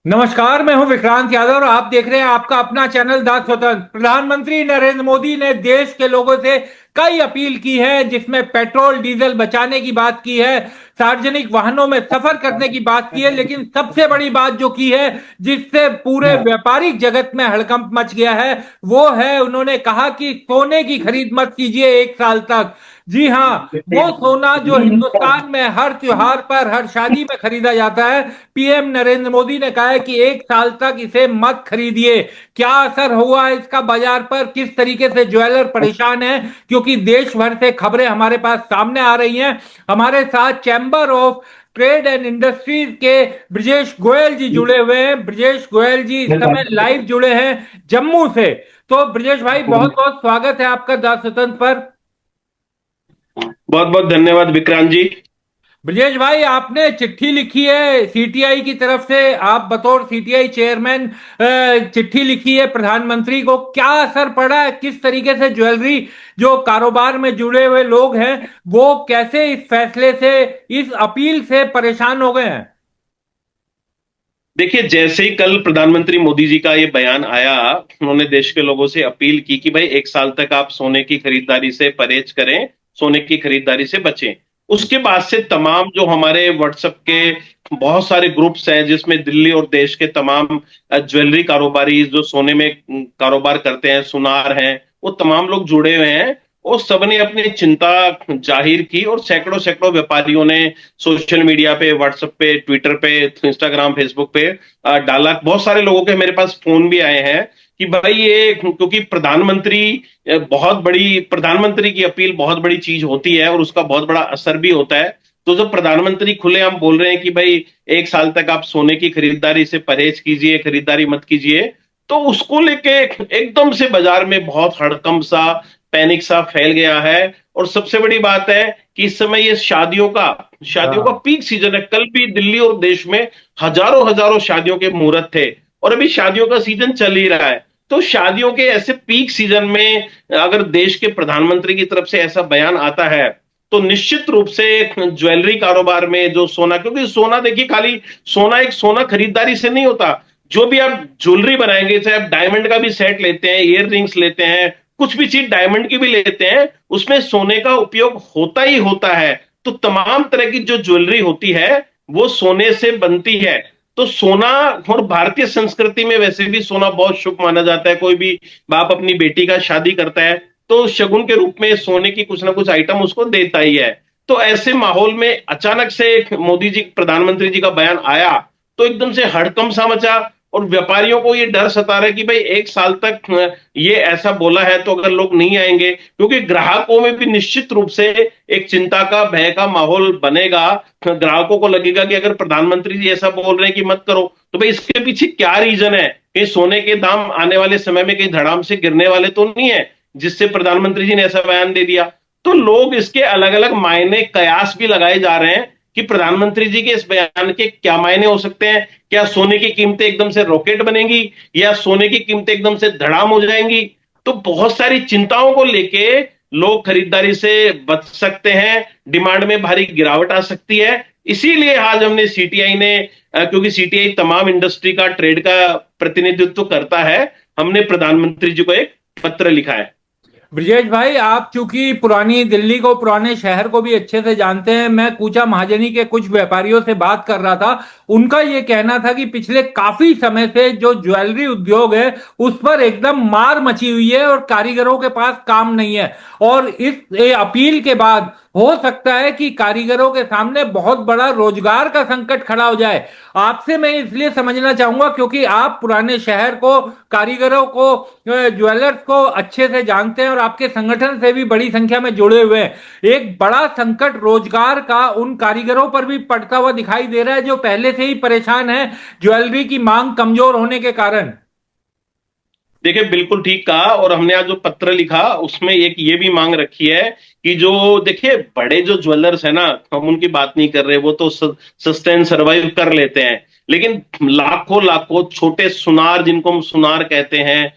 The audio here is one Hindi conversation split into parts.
नमस्कार, मैं हूं विक्रांत यादव और आप देख रहे हैं आपका अपना चैनल द स्वतंत्र। प्रधानमंत्री नरेंद्र मोदी ने देश के लोगों से कई अपील की है, जिसमें पेट्रोल डीजल बचाने की बात की है, सार्वजनिक वाहनों में सफर करने की बात की है, लेकिन सबसे बड़ी बात जो की है, जिससे पूरे व्यापारिक जगत में हड़कंप मच गया है, वो है उन्होंने कहा कि सोने की खरीद मत कीजिए एक साल तक। जी हाँ, वो सोना जो हिंदुस्तान में हर त्योहार पर, हर शादी में खरीदा जाता है, पीएम नरेंद्र मोदी ने कहा है कि एक साल तक इसे मत खरीदिए। क्या असर हुआ है इसका बाजार पर, किस तरीके से ज्वेलर परेशान है, क्योंकि देश भर से खबरें हमारे पास सामने आ रही हैं। हमारे साथ chamber of trade and industries के ब्रजेश गोयल जी जुड़े हुए हैं। ब्रजेश गोयल जी इस समय लाइव जुड़े हैं जम्मू से। तो ब्रजेश भाई, बहुत बहुत स्वागत है आपका द स्वतंत्र पर। बहुत बहुत धन्यवाद विक्रांत जी। ब्रजेश भाई, आपने चिट्ठी लिखी है सीटीआई की तरफ से, आप बतौर सीटीआई चेयरमैन चिट्ठी लिखी है प्रधानमंत्री को। क्या असर पड़ा है, किस तरीके से ज्वेलरी जो कारोबार में जुड़े हुए लोग हैं वो कैसे इस फैसले से, इस अपील से परेशान हो गए हैं? देखिए, जैसे ही कल प्रधानमंत्री मोदी जी का ये बयान आया, उन्होंने देश के लोगों से अपील की कि भाई एक साल तक आप सोने की खरीदारी से परहेज करें, सोने की खरीदारी से बचें। उसके बाद से तमाम जो हमारे व्हाट्सएप के बहुत सारे ग्रुप्स हैं, जिसमें दिल्ली और देश के तमाम ज्वेलरी कारोबारी जो सोने में कारोबार करते हैं, सुनार हैं, वो तमाम लोग जुड़े हुए हैं। और सबने अपनी चिंता जाहिर की और सैकड़ों सैकड़ों व्यापारियों ने सोशल मीडिया पे, व्हाट्सएप पे, ट्विटर पे, इंस्टाग्राम, फेसबुक पे डाला। बहुत सारे लोगों के मेरे पास फोन भी आए हैं कि भाई ये, क्योंकि प्रधानमंत्री की अपील बहुत बड़ी चीज होती है और उसका बहुत बड़ा असर भी होता है। तो जब प्रधानमंत्री खुलेआम बोल रहे हैं कि भाई एक साल तक आप सोने की खरीदारी से परहेज कीजिए, खरीदारी मत कीजिए, तो उसको लेके एकदम से बाजार में बहुत हड़कंप सा, पैनिक सा फैल गया है। और सबसे बड़ी बात है कि इस समय ये शादियों का हाँ। पीक सीजन है। कल भी दिल्ली और देश में हजारों हजारों शादियों के मुहूर्त थे और अभी शादियों का सीजन चल ही रहा है। तो शादियों के ऐसे पीक सीजन में अगर देश के प्रधानमंत्री की तरफ से ऐसा बयान आता है, तो निश्चित रूप से ज्वेलरी कारोबार में जो सोना, क्योंकि सोना देखिए, खाली सोना एक सोना खरीदारी से नहीं होता। जो भी आप ज्वेलरी बनाएंगे, चाहे आप डायमंड का भी सेट लेते हैं, ईयर रिंग्स लेते हैं, कुछ भी चीज डायमंड की भी लेते हैं, उसमें सोने का उपयोग होता ही होता है। तो तमाम तरह की जो ज्वेलरी होती है वो सोने से बनती है। तो सोना, और भारतीय संस्कृति में वैसे भी सोना बहुत शुभ माना जाता है। कोई भी बाप अपनी बेटी का शादी करता है तो शगुन के रूप में सोने की कुछ ना कुछ आइटम उसको देता ही है। तो ऐसे माहौल में अचानक से मोदी जी, प्रधानमंत्री जी का बयान आया, तो एकदम से हड़कंप सा मचा। और व्यापारियों को ये डर सता रहा है कि भाई एक साल तक ये ऐसा बोला है तो अगर लोग नहीं आएंगे, क्योंकि ग्राहकों में भी निश्चित रूप से एक चिंता का, भय का माहौल बनेगा। ग्राहकों को लगेगा कि अगर प्रधानमंत्री जी ऐसा बोल रहे हैं कि मत करो, तो भाई इसके पीछे क्या रीजन है? कहीं सोने के दाम आने वाले समय में कहीं धड़ाम से गिरने वाले तो नहीं है, जिससे प्रधानमंत्री जी ने ऐसा बयान दे दिया? तो लोग इसके अलग अलग मायने, कयास भी लगाए जा रहे हैं कि प्रधानमंत्री जी के इस बयान के क्या मायने हो सकते हैं। क्या सोने की कीमतें एकदम से रॉकेट बनेंगी, या सोने की कीमतें एकदम से धड़ाम हो जाएंगी? तो बहुत सारी चिंताओं को लेके लोग खरीदारी से बच सकते हैं, डिमांड में भारी गिरावट आ सकती है। इसीलिए आज हमने सीटीआई ने, क्योंकि सीटीआई तमाम इंडस्ट्री का, ट्रेड का प्रतिनिधित्व करता है, हमने प्रधानमंत्री जी को एक पत्र लिखा है। ब्रजेश भाई, आप चूंकि पुरानी दिल्ली को, पुराने शहर को भी अच्छे से जानते हैं, मैं कूचा महाजनी के कुछ व्यापारियों से बात कर रहा था। उनका ये कहना था कि पिछले काफी समय से जो ज्वेलरी उद्योग है उस पर एकदम मार मची हुई है और कारीगरों के पास काम नहीं है। और इस अपील के बाद हो सकता है कि कारीगरों के सामने बहुत बड़ा रोजगार का संकट खड़ा हो जाए। आपसे मैं इसलिए समझना चाहूंगा क्योंकि आप पुराने शहर को, कारीगरों को, ज्वेलर्स को अच्छे से जानते हैं और आपके संगठन से भी बड़ी संख्या में जुड़े हुए हैं। एक बड़ा संकट रोजगार का उन कारीगरों पर भी पड़ता हुआ दिखाई दे रहा है जो पहले से ही परेशान है ज्वेलरी की मांग कमजोर होने के कारण। देखिए, बिल्कुल ठीक कहा। और हमने आज जो पत्र लिखा उसमें एक ये भी मांग रखी है कि जो, देखिए, बड़े जो ज्वेलर्स है ना, हम उनकी बात नहीं कर रहे, वो तो सस्टेन, सर्वाइव कर लेते हैं। लेकिन लाखों लाखों छोटे सुनार, जिनको हम सुनार कहते हैं,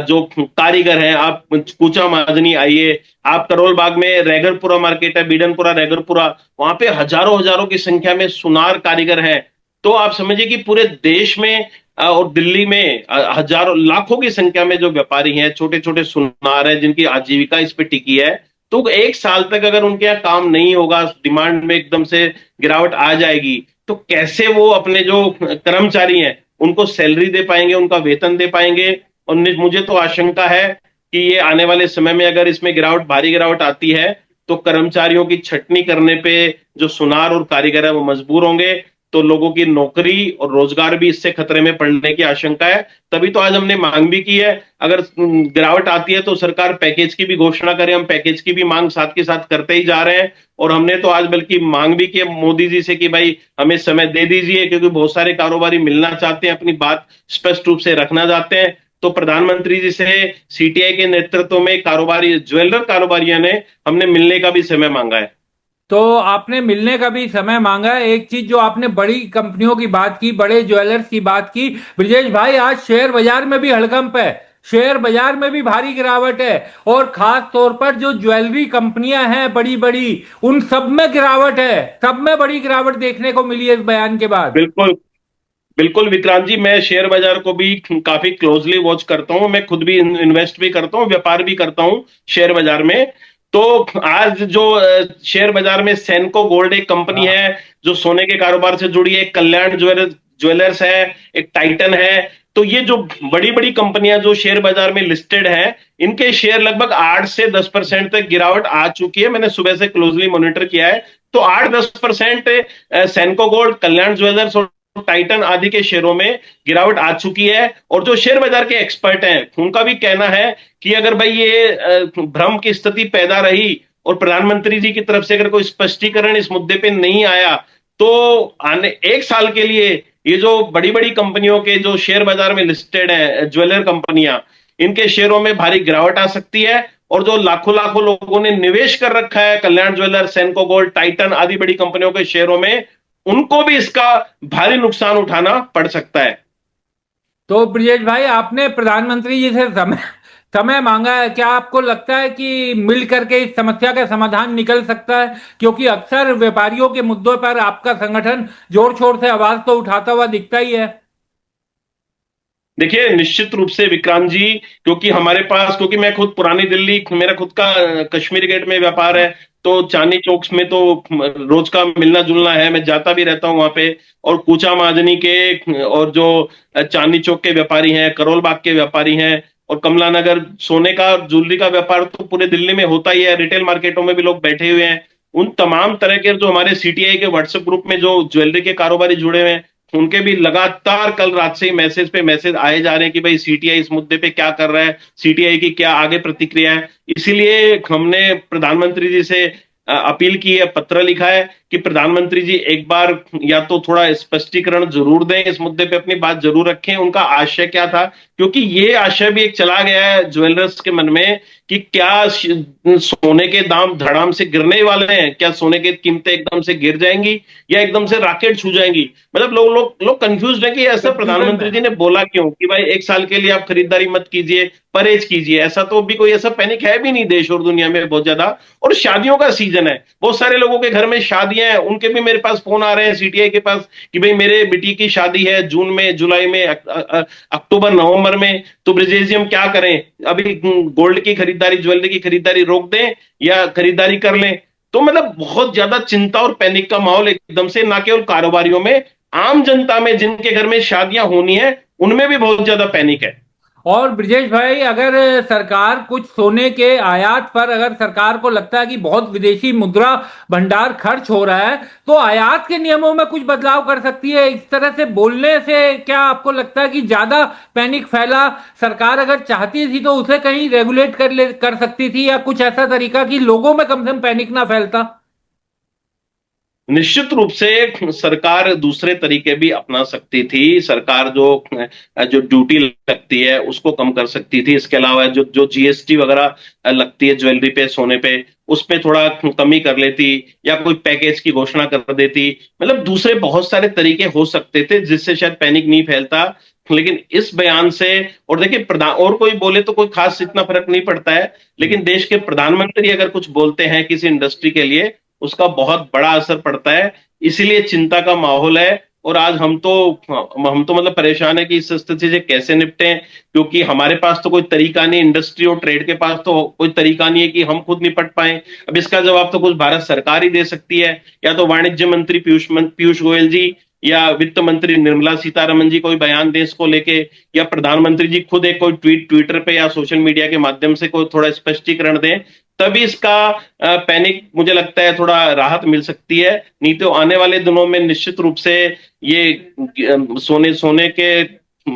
जो कारीगर हैं, आप कूचा महाजनी आइए, आप करोल बाग में रैगरपुरा मार्केट है, बीडनपुरा, रैगरपुरा, वहां पे हजारों हजारों की संख्या में सुनार कारीगर हैं। तो आप समझिए कि पूरे देश में और दिल्ली में हजारों लाखों की संख्या में जो व्यापारी हैं, छोटे छोटे सुनार हैं, जिनकी आजीविका इस पे टिकी है, तो एक साल तक अगर उनके यहाँ काम नहीं होगा, डिमांड में एकदम से गिरावट आ जाएगी, तो कैसे वो अपने जो कर्मचारी हैं उनको सैलरी दे पाएंगे, उनका वेतन दे पाएंगे। और मुझे तो आशंका है कि ये आने वाले समय में अगर इसमें गिरावट, भारी गिरावट आती है, तो कर्मचारियों की छटनी करने पे जो सुनार और कारीगर है वो मजबूर होंगे, तो लोगों की नौकरी और रोजगार भी इससे खतरे में पड़ने की आशंका है। तभी तो आज हमने मांग भी की है, अगर गिरावट आती है तो सरकार पैकेज की भी घोषणा करे। हम पैकेज की भी मांग साथ के साथ करते ही जा रहे हैं, और हमने तो आज बल्कि मांग भी की है मोदी जी से कि भाई हमें समय दे दीजिए, क्योंकि बहुत सारे कारोबारी मिलना चाहते हैं, अपनी बात स्पष्ट रूप से रखना चाहते हैं। तो प्रधानमंत्री जी से सीटीआई के नेतृत्व में कारोबारी, ज्वेलर कारोबारियों ने हमने मिलने का भी समय मांगा है। तो आपने मिलने का भी समय मांगा है। एक चीज जो आपने बड़ी कंपनियों की बात की, बड़े ज्वेलर्स की बात की, ब्रजेश भाई, आज शेयर बाजार में भी हड़कंप है, शेयर बाजार में भी भारी गिरावट है, और खास तौर पर जो ज्वेलरी कंपनियां हैं बड़ी बड़ी, उन सब में गिरावट है, सब में बड़ी गिरावट देखने को मिली है इस बयान के बाद। बिल्कुल, बिल्कुल विक्रांत जी, मैं शेयर बाजार को भी काफी क्लोजली वॉच करता हूं। मैं खुद भी इन्वेस्ट भी करता हूं, व्यापार भी करता हूं शेयर बाजार में। तो आज जो शेयर बाजार में सेनको गोल्ड एक कंपनी हाँ। है जो सोने के कारोबार से जुड़ी है, एक कल्याण ज्वेलर्स है, एक टाइटन है। तो ये जो बड़ी बड़ी कंपनियां जो शेयर बाजार में लिस्टेड हैं, इनके शेयर लगभग 8 से 10% तक गिरावट आ चुकी है। मैंने सुबह से क्लोजली मॉनिटर किया है, तो 8-10% सेनको गोल्ड, कल्याण ज्वेलर्स और टाइटन आदि के शेयरों में गिरावट आ चुकी है। और जो शेयर बाजार के एक्सपर्ट हैं उनका भी कहना है कि अगर भाई ये भ्रम की स्थिति पैदा रही और प्रधानमंत्री जी की तरफ से अगर कोई स्पष्टीकरण इस मुद्दे पे नहीं आया, तो आने एक साल के लिए ये जो बड़ी बड़ी कंपनियों के जो शेयर बाजार में लिस्टेड है, ज्वेलर कंपनियां, इनके शेयरों में भारी गिरावट आ सकती है। और जो लाखों लाखों लोगों ने निवेश कर रखा है कल्याण ज्वेलर, सेनको गोल्ड, टाइटन आदि बड़ी कंपनियों के शेयरों में, उनको भी इसका भारी नुकसान उठाना पड़ सकता है। तो ब्रजेश भाई, आपने प्रधानमंत्री जी से समय समय मांगा है, क्या आपको लगता है कि मिल करके इस समस्या का समाधान निकल सकता है? क्योंकि अक्सर व्यापारियों के मुद्दों पर आपका संगठन जोर शोर से आवाज तो उठाता हुआ दिखता ही है। देखिए, निश्चित रूप से विक्रांत जी, क्योंकि हमारे पास, क्योंकि मैं खुद पुरानी दिल्ली, मेरा खुद का कश्मीरी गेट में व्यापार है, तो चांदनी चौक में तो रोज का मिलना जुलना है, मैं जाता भी रहता हूं वहां पे। और कूचा महाजनी के और जो चांदनी चौक के व्यापारी हैं, करोल बाग के व्यापारी हैं, और कमला नगर सोने का, ज्वेलरी का व्यापार तो पूरे दिल्ली में होता ही है, रिटेल मार्केटों में भी लोग बैठे हुए हैं। उन तमाम तरह के जो हमारे सीटीआई के व्हाट्सएप ग्रुप में जो ज्वेलरी के कारोबारी जुड़े हुए हैं, उनके भी लगातार कल रात से ही मैसेज पे मैसेज आए जा रहे हैं कि भाई सीटीआई इस मुद्दे पे क्या कर रहा है, सीटीआई की क्या आगे प्रतिक्रिया है। इसीलिए हमने प्रधानमंत्री जी से अपील की है, पत्र लिखा है कि प्रधानमंत्री जी एक बार या तो थोड़ा स्पष्टीकरण जरूर दें, इस मुद्दे पे अपनी बात जरूर रखें, उनका आशय क्या था। क्योंकि ये आशय भी एक चला गया है ज्वेलर्स के मन में कि क्या सोने के दाम धड़ाम से गिरने वाले हैं, क्या सोने की कीमतें एकदम से गिर जाएंगी या एकदम से रॉकेट छू जाएंगी। मतलब लोग कंफ्यूज है कि ऐसा कंफ्यूजन प्रधानमंत्री में। जी ने बोला क्यों कि भाई एक साल के लिए आप खरीदारी मत कीजिए, परहेज कीजिए। ऐसा तो भी कोई ऐसा पैनिक है भी नहीं देश और दुनिया में बहुत ज्यादा। और शादियों का सीजन है, बहुत सारे लोगों के घर में शादियां हैं, उनके भी मेरे पास फोन आ रहे हैं सीटीआई के पास कि भाई मेरे बेटी की शादी है जून में, जुलाई में, अक्टूबर नवंबर में, तो ब्रिजेश जी हम क्या करें, अभी गोल्ड की खरीदारी, ज्वेलरी की खरीदारी रोक दें या खरीदारी कर लें। तो मतलब बहुत ज्यादा चिंता और पैनिक का माहौल एकदम से, ना केवल कारोबारियों में, आम जनता में जिनके घर में शादियां होनी है, उनमें भी बहुत ज्यादा पैनिक है। और ब्रजेश भाई, अगर सरकार कुछ सोने के आयात पर, अगर सरकार को लगता है कि बहुत विदेशी मुद्रा भंडार खर्च हो रहा है, तो आयात के नियमों में कुछ बदलाव कर सकती है। इस तरह से बोलने से क्या आपको लगता है कि ज्यादा पैनिक फैला? सरकार अगर चाहती थी तो उसे कहीं रेगुलेट कर सकती थी, या कुछ ऐसा तरीका कि लोगों में कम से कम पैनिक ना फैलता? निश्चित रूप से सरकार दूसरे तरीके भी अपना सकती थी। सरकार जो जो ड्यूटी लगती है उसको कम कर सकती थी। इसके अलावा जो जो जीएसटी वगैरह लगती है ज्वेलरी पे, सोने पे, उस पे थोड़ा कमी कर लेती, या कोई पैकेज की घोषणा कर देती। मतलब दूसरे बहुत सारे तरीके हो सकते थे जिससे शायद पैनिक नहीं फैलता। लेकिन इस बयान से, और देखिए प्रधान, और कोई बोले तो कोई खास इतना फर्क नहीं पड़ता है, लेकिन देश के प्रधानमंत्री अगर कुछ बोलते हैं किसी इंडस्ट्री के लिए, उसका बहुत बड़ा असर पड़ता है। इसीलिए चिंता का माहौल है। और आज हम तो मतलब परेशान है कि इस स्थिति से कैसे निपटें, क्योंकि हमारे पास तो कोई तरीका नहीं, इंडस्ट्री और ट्रेड के पास तो कोई तरीका नहीं है कि हम खुद निपट पाए। अब इसका जवाब तो कुछ भारत सरकार ही दे सकती है, या तो वाणिज्य मंत्री पीयूष गोयल जी या वित्त मंत्री निर्मला सीतारमन जी कोई बयान दें इसको लेके, या प्रधानमंत्री जी खुद एक कोई ट्विटर पे या सोशल मीडिया के माध्यम से कोई थोड़ा स्पष्टीकरण दें, तभी इसका पैनिक मुझे लगता है थोड़ा राहत मिल सकती है। नहीं तो आने वाले दिनों में निश्चित रूप से ये सोने सोने के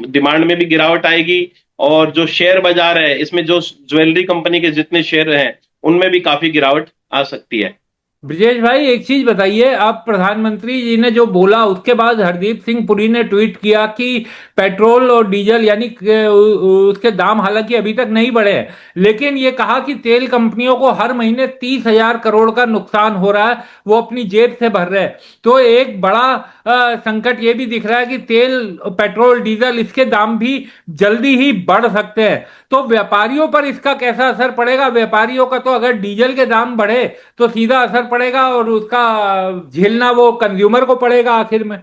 डिमांड में भी गिरावट आएगी, और जो शेयर बाजार है इसमें जो ज्वेलरी कंपनी के जितने शेयर हैं उनमें भी काफी गिरावट आ सकती है। ब्रजेश भाई, एक चीज बताइए, आप प्रधानमंत्री जी ने जो बोला उसके बाद हरदीप सिंह पुरी ने ट्वीट किया कि पेट्रोल और डीजल यानी उसके दाम हालांकि अभी तक नहीं बढ़े हैं, लेकिन ये कहा कि तेल कंपनियों को हर महीने 30,000 करोड़ का नुकसान हो रहा है, वो अपनी जेब से भर रहे हैं। तो एक बड़ा संकट ये भी दिख रहा है कि तेल, पेट्रोल, डीजल इसके दाम भी जल्दी ही बढ़ सकते हैं। तो व्यापारियों पर इसका कैसा असर पड़ेगा? व्यापारियों का तो अगर डीजल के दाम बढ़े तो सीधा असर पड़ेगा और उसका झेलना वो कंज्यूमर को पड़ेगा आखिर में।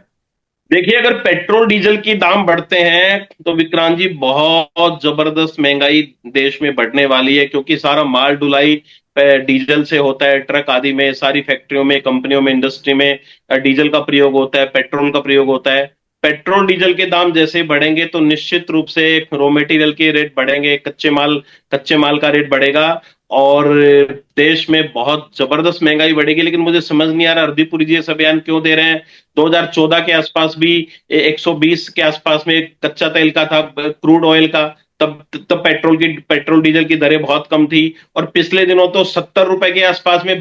देखिए, अगर पेट्रोल डीजल की दाम बढ़ते हैं तो विक्रांत जी बहुत जबरदस्त महंगाई देश में बढ़ने वाली है, क्योंकि सारा माल ढुलाई डीजल से होता है, ट्रक आदि में, सारी फैक्ट्रियों में, कंपनियों में, इंडस्ट्री में डीजल का प्रयोग होता है, पेट्रोल का प्रयोग होता है। पेट्रोल डीजल के दाम जैसे बढ़ेंगे तो निश्चित रूप से रॉ मटेरियल के रेट बढ़ेंगे, कच्चे माल का रेट बढ़ेगा, और देश में बहुत जबरदस्त महंगाई बढ़ेगी। लेकिन मुझे समझ नहीं आ रहा हरदीप पुरी जी ऐसा बयान क्यों दे रहे हैं। 2014 के आसपास भी 120 के आसपास में कच्चा तेल का था, क्रूड ऑयल का, तब तब पेट्रोल डीजल की दरें बहुत कम थी। और पिछले दिनों तो 70 रुपए के आसपास में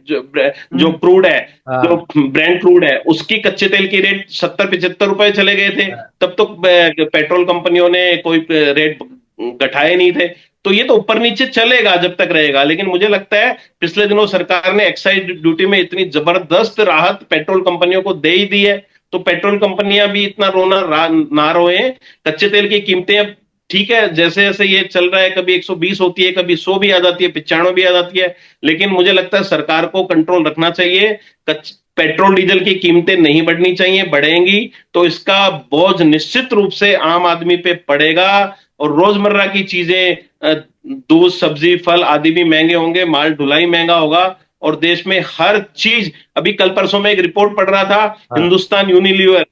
जो हम्म। क्रूड है, जो हाँ। ब्रांड क्रूड है, उसकी कच्चे तेल की रेट 70-75 रुपए चले गए थे। तब तो पेट्रोल कंपनियों ने कोई रेट घटाए नहीं थे। तो ये तो ऊपर नीचे चलेगा जब तक रहेगा, लेकिन मुझे लगता है पिछले दिनों सरकार ने एक्साइज ड्यूटी में इतनी जबरदस्त राहत पेट्रोल कंपनियों को दे ही दी है, तो पेट्रोल कंपनियां भी इतना ना रोए। कच्चे तेल की कीमतें अब ठीक है, जैसे जैसे ये चल रहा है, कभी 120 होती है, कभी 100 भी आ जाती है, 95 भी आ जाती है, लेकिन मुझे लगता है सरकार को कंट्रोल रखना चाहिए। पेट्रोल डीजल की कीमतें नहीं बढ़नी चाहिए, बढ़ेंगी तो इसका बोझ निश्चित रूप से आम आदमी पे पड़ेगा, और रोजमर्रा की चीजें, दूध, सब्जी, फल आदि भी महंगे होंगे, माल ढुलाई महंगा होगा, और देश में हर चीज, अभी कल परसों में एक रिपोर्ट पढ़ रहा था, हाँ। हिंदुस्तान यूनिलीवर,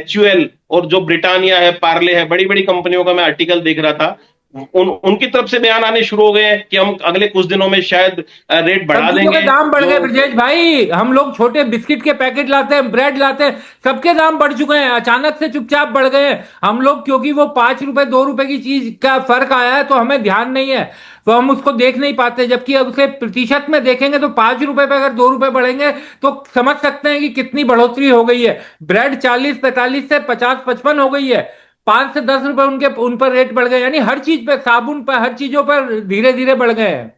HUL, और जो ब्रिटानिया है, पार्ले है, बड़ी बड़ी कंपनियों का मैं आर्टिकल देख रहा था, उनकी तरफ से बयान आने शुरू हो गए हैं कि हम अगले कुछ दिनों में शायद रेट बढ़ा सब्जियों के देंगे। दाम बढ़ जो गए ब्रजेश भाई, हम लोग छोटे बिस्किट के पैकेट लाते हैं, ब्रेड लाते हैं, सबके दाम बढ़ चुके हैं, अचानक से चुपचाप बढ़ गए हैं हम लोग, क्योंकि वो 5 रुपए 2 रुपए की चीज का फर्क आया है तो हमें ध्यान नहीं है, तो हम उसको देख नहीं पाते। जबकि अब उसे प्रतिशत में देखेंगे तो 5 रुपए पे अगर 2 रुपए बढ़ेंगे तो समझ सकते हैं कि कितनी बढ़ोतरी हो गई है। ब्रेड 40-45 से 50-55 हो गई है, 5 से 10 रुपए उनके उन पर रेट बढ़ गए, यानी हर चीज पे, साबुन पर, हर चीजों पर धीरे धीरे बढ़ गए हैं।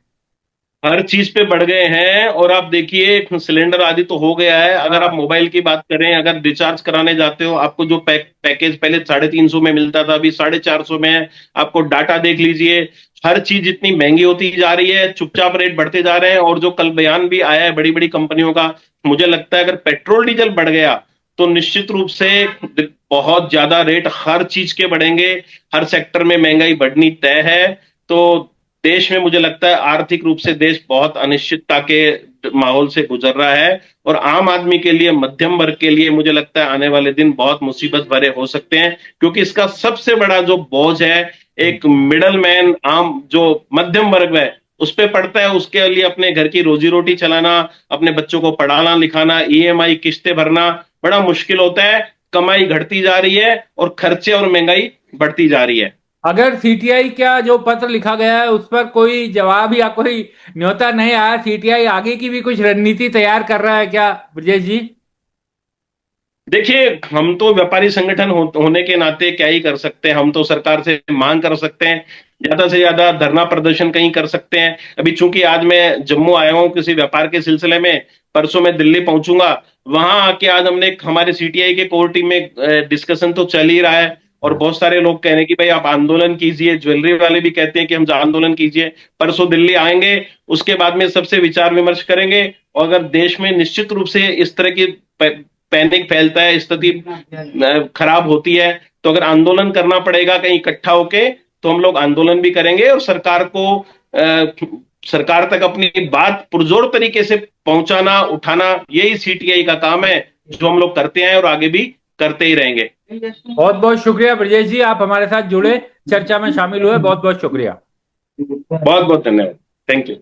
हर चीज पे बढ़ गए हैं, और आप देखिए सिलेंडर आदि तो हो गया है। अगर आप हाँ। मोबाइल की बात करें, अगर रिचार्ज कराने जाते हो, आपको जो पैकेज पहले 350 में मिलता था, अभी 450 में है। आपको डाटा देख लीजिए, हर चीज इतनी महंगी होती जा रही है, चुपचाप रेट बढ़ते जा रहे हैं। और जो कल बयान भी आया है बड़ी बड़ी कंपनियों का, मुझे लगता है अगर पेट्रोल डीजल बढ़ गया तो निश्चित रूप से बहुत ज्यादा रेट हर चीज के बढ़ेंगे, हर सेक्टर में महंगाई बढ़नी तय है। तो देश में मुझे लगता है आर्थिक रूप से देश बहुत अनिश्चितता के माहौल से गुजर रहा है, और आम आदमी के लिए, मध्यम वर्ग के लिए मुझे लगता है आने वाले दिन बहुत मुसीबत भरे हो सकते हैं, क्योंकि इसका सबसे बड़ा जो बोझ है एक मिडल मैन, आम जो मध्यम वर्ग है, उस पे पड़ता है। उसके लिए अपने घर की रोजी रोटी चलाना, अपने बच्चों को पढ़ाना लिखाना, EMI किस्तें भरना बड़ा मुश्किल होता है। कमाई घटती जा रही है और खर्चे और महंगाई बढ़ती जा रही है। अगर सीटीआई का जो पत्र लिखा गया है उस पर कोई जवाब या कोई न्योता नहीं आया, सीटीआई आगे की भी कुछ रणनीति तैयार कर रहा है क्या ब्रजेश जी? देखिए, हम तो व्यापारी संगठन होने के नाते क्या ही कर सकते हैं। हम तो सरकार से मांग कर सकते हैं, ज्यादा से ज्यादा धरना प्रदर्शन कहीं कर सकते हैं। अभी चूंकि आज मैं जम्मू आया हूं किसी व्यापार के सिलसिले में, परसों मैं दिल्ली पहुंचूंगा। वहां आके आज हमने हमारे CTI के कोर टीम में डिस्कशन तो चल ही रहा है, और बहुत सारे लोग कह रहे हैं कि भाई आप आंदोलन कीजिए, ज्वेलरी वाले भी कहते हैं कि हम आंदोलन कीजिए। परसों दिल्ली आएंगे, उसके बाद में सबसे विचार विमर्श करेंगे, और अगर देश में निश्चित रूप से इस तरह की पैनिक फैलता है, स्थिति खराब होती है, तो अगर आंदोलन करना पड़ेगा कहीं इकट्ठा होके, तो हम लोग आंदोलन भी करेंगे और सरकार तक अपनी बात पुरजोर तरीके से पहुंचाना, उठाना, यही सीटीआई का काम है, जो हम लोग करते हैं और आगे भी करते ही रहेंगे। बहुत बहुत शुक्रिया ब्रजेश जी, आप हमारे साथ जुड़े, चर्चा में शामिल हुए, बहुत बहुत शुक्रिया। बहुत बहुत धन्यवाद। Thank you.